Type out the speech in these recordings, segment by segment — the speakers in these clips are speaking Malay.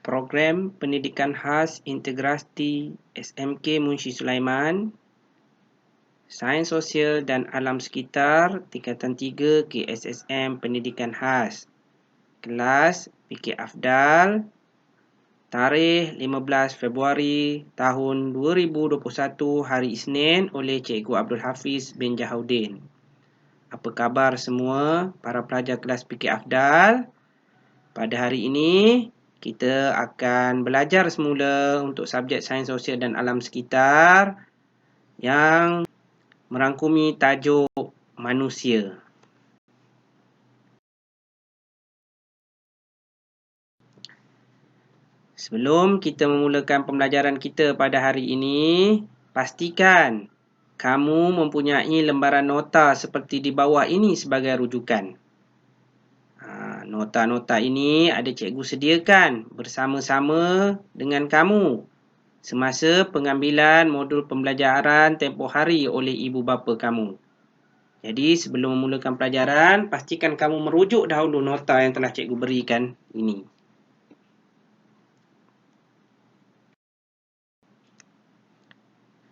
Program Pendidikan Khas Integrasi SMK Munshi Sulaiman, Sains Sosial dan Alam Sekitar Tingkatan 3 KSSM Pendidikan Khas. Kelas Fikir Afdal, tarikh 15 Februari tahun 2021, hari Isnin, oleh Cikgu Abdul Hafiz bin Jahaudin. Apa khabar semua para pelajar kelas Fikir Afdal? Pada hari ini, kita akan belajar semula untuk subjek Sains Sosial dan Alam Sekitar yang merangkumi tajuk manusia. Sebelum kita memulakan pembelajaran kita pada hari ini, pastikan kamu mempunyai lembaran nota seperti di bawah ini sebagai rujukan. Nota-nota ini ada cikgu sediakan bersama-sama dengan kamu semasa pengambilan modul pembelajaran tempoh hari oleh ibu bapa kamu. Jadi sebelum memulakan pelajaran, pastikan kamu merujuk dahulu nota yang telah cikgu berikan ini.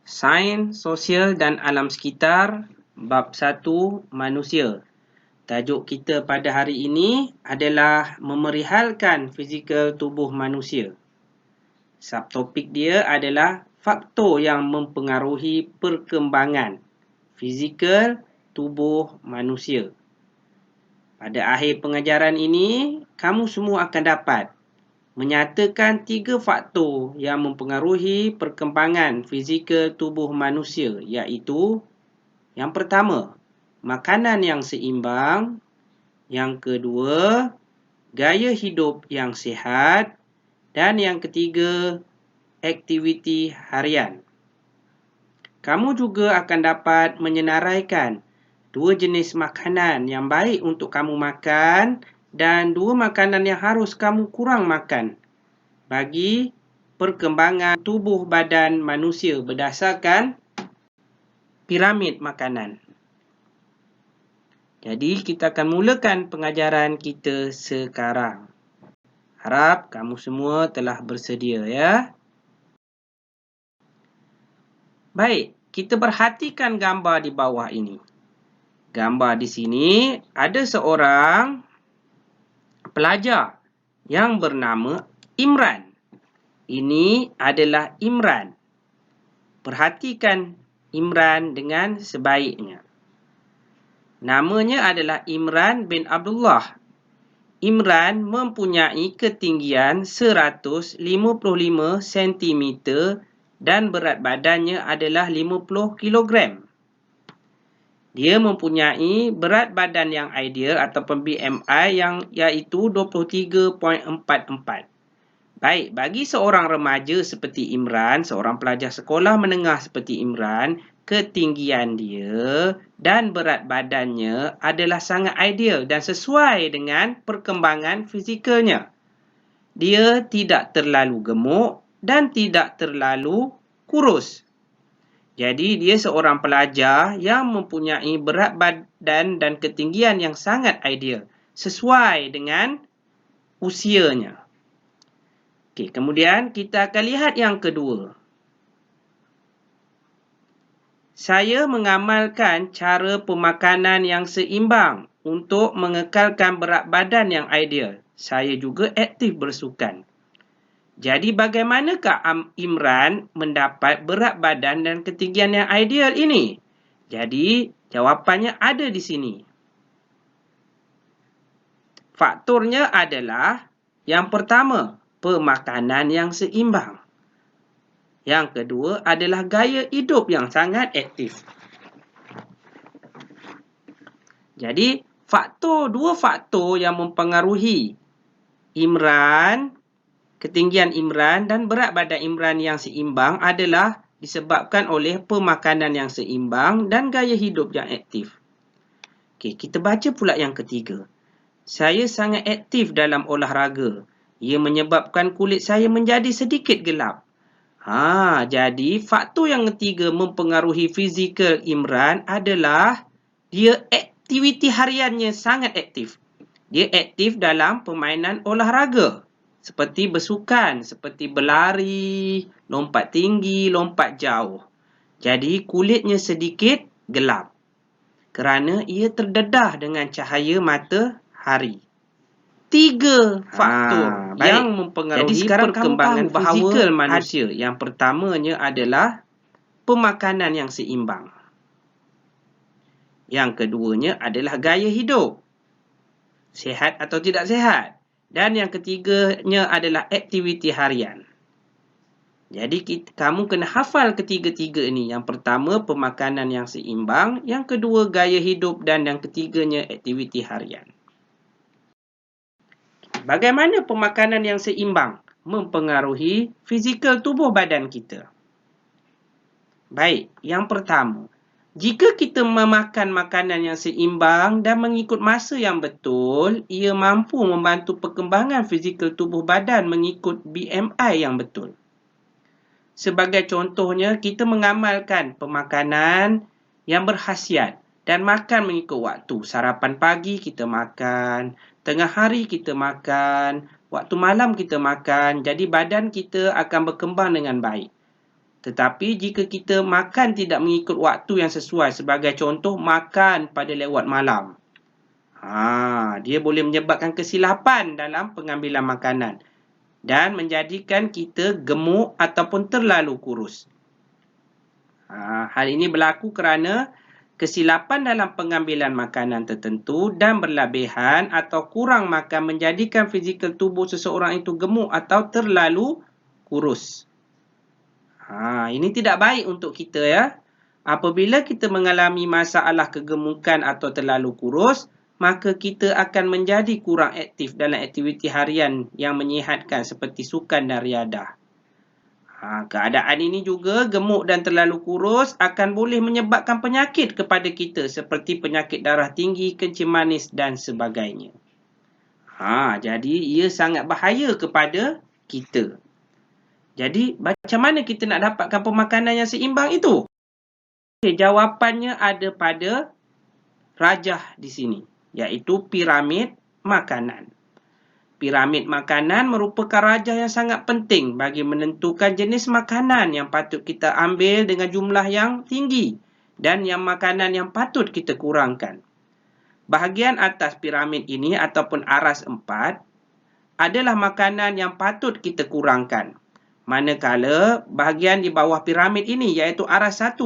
Sains, Sosial dan Alam Sekitar, Bab 1, Manusia. Tajuk kita pada hari ini adalah memerihalkan fizikal tubuh manusia. Subtopik dia adalah faktor yang mempengaruhi perkembangan fizikal tubuh manusia. Pada akhir pengajaran ini, kamu semua akan dapat menyatakan 3 faktor yang mempengaruhi perkembangan fizikal tubuh manusia, iaitu yang pertama, makanan yang seimbang. Yang kedua, gaya hidup yang sihat. Dan yang ketiga, aktiviti harian. Kamu juga akan dapat menyenaraikan 2 jenis makanan yang baik untuk kamu makan dan 2 makanan yang harus kamu kurang makan bagi perkembangan tubuh badan manusia berdasarkan piramid makanan. Jadi, kita akan mulakan pengajaran kita sekarang. Harap kamu semua telah bersedia, ya. Baik, kita perhatikan gambar di bawah ini. Gambar di sini ada seorang pelajar yang bernama Imran. Ini adalah Imran. Perhatikan Imran dengan sebaiknya. Namanya adalah Imran bin Abdullah. Imran mempunyai ketinggian 155 cm dan berat badannya adalah 50 kg. Dia mempunyai berat badan yang ideal ataupun BMI yang iaitu 23.44. Baik, bagi seorang remaja seperti Imran, seorang pelajar sekolah menengah seperti Imran, ketinggian dia dan berat badannya adalah sangat ideal dan sesuai dengan perkembangan fizikalnya. Dia tidak terlalu gemuk dan tidak terlalu kurus. Jadi dia seorang pelajar yang mempunyai berat badan dan ketinggian yang sangat ideal, sesuai dengan usianya. Okey, kemudian kita akan lihat yang kedua. Saya mengamalkan cara pemakanan yang seimbang untuk mengekalkan berat badan yang ideal. Saya juga aktif bersukan. Jadi bagaimanakah Imran mendapat berat badan dan ketinggian yang ideal ini? Jadi jawapannya ada di sini. Faktornya adalah yang pertama, pemakanan yang seimbang. Yang kedua adalah gaya hidup yang sangat aktif. Jadi, dua faktor yang mempengaruhi Imran, ketinggian Imran dan berat badan Imran yang seimbang adalah disebabkan oleh pemakanan yang seimbang dan gaya hidup yang aktif. Okey, kita baca pula yang ketiga. Saya sangat aktif dalam olahraga. Ia menyebabkan kulit saya menjadi sedikit gelap. Jadi faktor yang ketiga mempengaruhi fizikal Imran adalah dia aktiviti hariannya sangat aktif. Dia aktif dalam permainan olahraga. seperti bersukan, seperti berlari, lompat tinggi, lompat jauh. Jadi kulitnya sedikit gelap kerana ia terdedah dengan cahaya matahari. 3 faktor yang mempengaruhi perkembangan fizikal manusia. Yang pertamanya adalah pemakanan yang seimbang. Yang keduanya adalah gaya hidup. Sihat atau tidak sihat. Dan yang ketiganya adalah aktiviti harian. Jadi kamu kena hafal ketiga-tiga ini. Yang pertama pemakanan yang seimbang, yang kedua gaya hidup dan yang ketiganya aktiviti harian. Bagaimana pemakanan yang seimbang mempengaruhi fizikal tubuh badan kita? Baik, yang pertama, jika kita memakan makanan yang seimbang dan mengikut masa yang betul, ia mampu membantu perkembangan fizikal tubuh badan mengikut BMI yang betul. Sebagai contohnya, kita mengamalkan pemakanan yang berkhasiat dan makan mengikut waktu. Sarapan pagi kita makan, tengah hari kita makan, waktu malam kita makan. Jadi badan kita akan berkembang dengan baik. Tetapi jika kita makan tidak mengikut waktu yang sesuai, sebagai contoh makan pada lewat malam, dia boleh menyebabkan kesilapan dalam pengambilan makanan dan menjadikan kita gemuk ataupun terlalu kurus. Hal ini berlaku kerana kesilapan dalam pengambilan makanan tertentu dan berlebihan atau kurang makan menjadikan fizikal tubuh seseorang itu gemuk atau terlalu kurus. Ini tidak baik untuk kita ya. Apabila kita mengalami masalah kegemukan atau terlalu kurus, maka kita akan menjadi kurang aktif dalam aktiviti harian yang menyihatkan seperti sukan dan riadah. Keadaan ini juga gemuk dan terlalu kurus akan boleh menyebabkan penyakit kepada kita seperti penyakit darah tinggi, kencing manis dan sebagainya. Jadi ia sangat bahaya kepada kita. Jadi, macam mana kita nak dapatkan pemakanan yang seimbang itu? Jawapannya ada pada rajah di sini, iaitu piramid makanan. Piramid makanan merupakan rajah yang sangat penting bagi menentukan jenis makanan yang patut kita ambil dengan jumlah yang tinggi dan yang makanan yang patut kita kurangkan. Bahagian atas piramid ini ataupun aras 4 adalah makanan yang patut kita kurangkan. Manakala bahagian di bawah piramid ini iaitu aras 1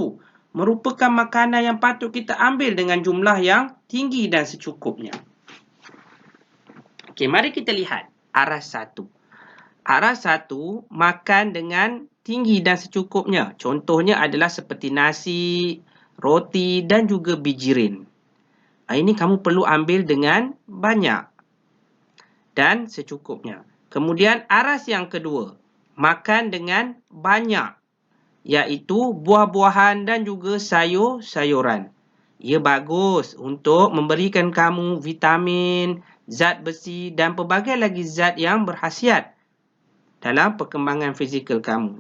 merupakan makanan yang patut kita ambil dengan jumlah yang tinggi dan secukupnya. Okey, mari kita lihat aras 1. Aras 1 makan dengan tinggi dan secukupnya. Contohnya adalah seperti nasi, roti dan juga bijirin. Ini kamu perlu ambil dengan banyak dan secukupnya. Kemudian aras yang kedua, makan dengan banyak, iaitu buah-buahan dan juga sayur-sayuran. Ia bagus untuk memberikan kamu vitamin, zat besi dan pelbagai lagi zat yang berkhasiat dalam perkembangan fizikal kamu.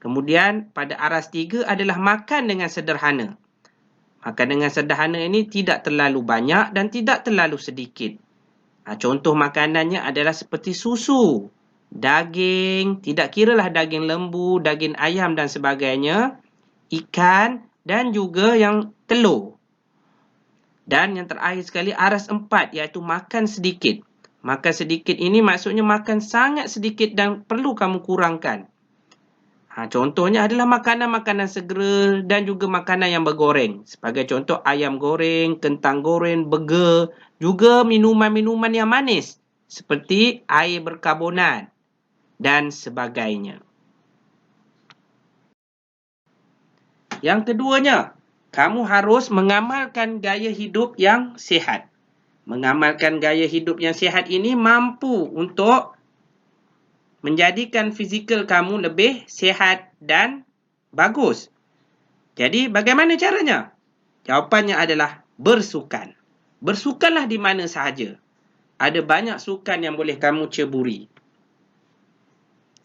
Kemudian pada aras 3 adalah makan dengan sederhana. Makan dengan sederhana ini tidak terlalu banyak dan tidak terlalu sedikit. Contoh makanannya adalah seperti susu, daging, tidak kiralah daging lembu, daging ayam dan sebagainya, ikan dan juga yang telur. Dan yang terakhir sekali aras 4 iaitu makan sedikit. Makan sedikit ini maksudnya makan sangat sedikit dan perlu kamu kurangkan. Contohnya adalah makanan-makanan segera dan juga makanan yang bergoreng. Sebagai contoh ayam goreng, kentang goreng, burger, juga minuman-minuman yang manis seperti air berkarbonat dan sebagainya. Yang keduanya, kamu harus mengamalkan gaya hidup yang sihat. Mengamalkan gaya hidup yang sihat ini mampu untuk menjadikan fizikal kamu lebih sihat dan bagus. Jadi, bagaimana caranya? Jawapannya adalah bersukan. Bersukanlah di mana sahaja. Ada banyak sukan yang boleh kamu ceburi.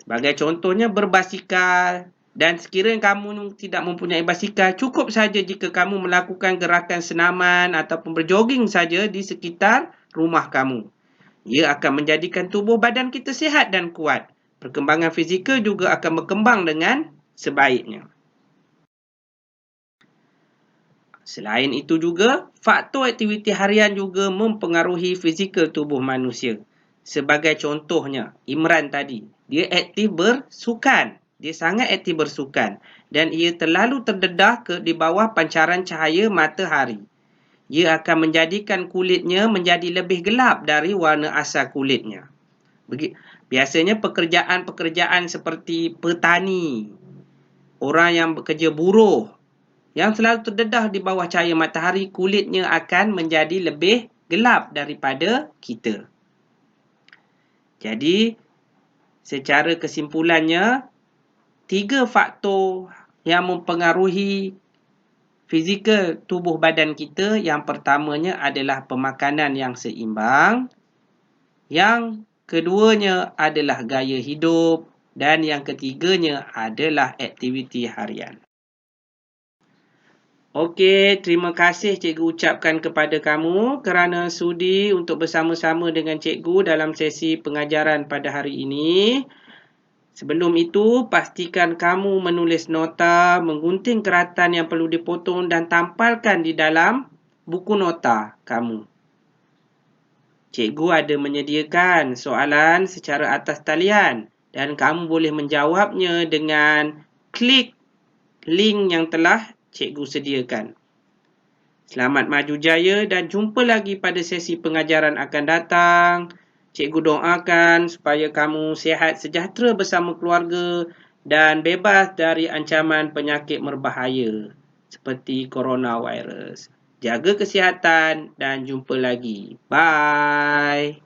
Sebagai contohnya berbasikal, dan sekiranya kamu tidak mempunyai basikal, cukup saja jika kamu melakukan gerakan senaman ataupun berjoging saja di sekitar rumah kamu. Ia akan menjadikan tubuh badan kita sihat dan kuat. Perkembangan fizikal juga akan berkembang dengan sebaiknya. Selain itu juga, faktor aktiviti harian juga mempengaruhi fizikal tubuh manusia. Sebagai contohnya, Imran tadi, dia aktif bersukan. Dia sangat aktif bersukan dan ia terlalu terdedah di bawah pancaran cahaya matahari. Ia akan menjadikan kulitnya menjadi lebih gelap dari warna asal kulitnya. Biasanya pekerjaan-pekerjaan seperti petani, orang yang bekerja buruh, yang selalu terdedah di bawah cahaya matahari, kulitnya akan menjadi lebih gelap daripada kita. Jadi, secara kesimpulannya, 3 faktor yang mempengaruhi fizikal tubuh badan kita. Yang pertamanya adalah pemakanan yang seimbang. Yang keduanya adalah gaya hidup. Dan yang ketiganya adalah aktiviti harian. Okey, terima kasih cikgu ucapkan kepada kamu kerana sudi untuk bersama-sama dengan cikgu dalam sesi pengajaran pada hari ini. Sebelum itu, pastikan kamu menulis nota, menggunting keratan yang perlu dipotong dan tampalkan di dalam buku nota kamu. Cikgu ada menyediakan soalan secara atas talian dan kamu boleh menjawabnya dengan klik link yang telah cikgu sediakan. Selamat maju jaya dan jumpa lagi pada sesi pengajaran akan datang. Cikgu doakan supaya kamu sihat sejahtera bersama keluarga dan bebas dari ancaman penyakit berbahaya seperti coronavirus. Jaga kesihatan dan jumpa lagi. Bye.